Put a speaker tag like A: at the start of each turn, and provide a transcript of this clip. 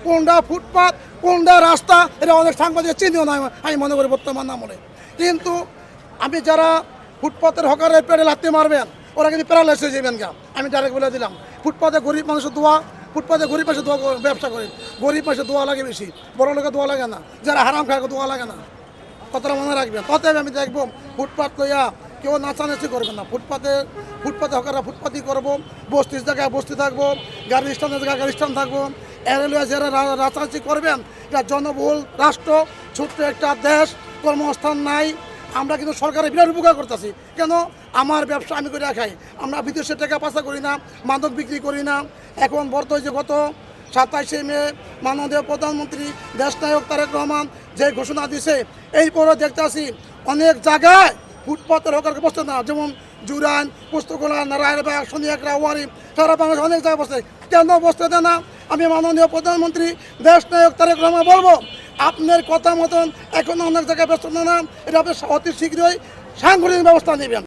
A: কোনটা ফুটপাত কোনটা রাস্তা, এটা অনেক সাংবাদিক চিনিও না আমি মনে করি বর্তমান আমলে। কিন্তু আমি যারা ফুটপাতের হকারের পেটে লাথি মারবেন ওরা কিন্তু প্যারালাইসিস হয়ে যাবেন গা, আমি ডাইরেক্ট বলে দিলাম। ফুটপাতে গরিব মানুষের দোয়া, ফুটপাতে গরিব মানুষের দোয়া ব্যবসা করেন, গরিব মানুষের দোয়া লাগে বেশি, বড় লোকের দোয়া লাগে না, যারা হারাম খায় দোয়া লাগে না, কথাটা মনে রাখবেন। অতএব আমি দেখবো ফুটপাত লইয়া কেউ নাচানাচি করবে না, ফুটপাতে হকাররা ফুটপাতি করবো, বস্তির জায়গায় বস্তি থাকবো, গাড়ি স্ট্যান্ডের জায়গায় গাড়ি স্ট্যান্ড থাকবো। এর লইয়া যারা নাচানাচি করবেন, এটা জনবহুল রাষ্ট্র, ছোট্ট একটা দেশ, কর্মস্থান নাই। আমরা কিন্তু সরকারের বিরাট উপকার করতেছি। কেন? আমার ব্যবসা আমি করে খাই, আমরা বিদেশের টাকা পাচার করি না, মাদক বিক্রি করি না। এখন বর্তমানে যে গত 27শে মে মাননীয় প্রধানমন্ত্রী দেশনায়ক তারেক রহমান যে ঘোষণা দিছে, এরপরও দেখতে আসি অনেক জায়গায় ফুটপাতের হকারকে বসতে না, যেমন জুরান, পুস্তকলা, নারায়ণবাগ, শনিয়াকড়া, ওয়ারি, সারা বাংলাদেশ অনেক জায়গায় বসে। কেন বসতে দেয় না? আমি মাননীয় প্রধানমন্ত্রী দেশনায়ক তারেক রহমান বলবো, আপনার কথা মতন এখন অনেক জায়গায় ব্যস্ত না, এটা আপনি অতি শীঘ্রই সাংগঠনিক ব্যবস্থা নেবেন।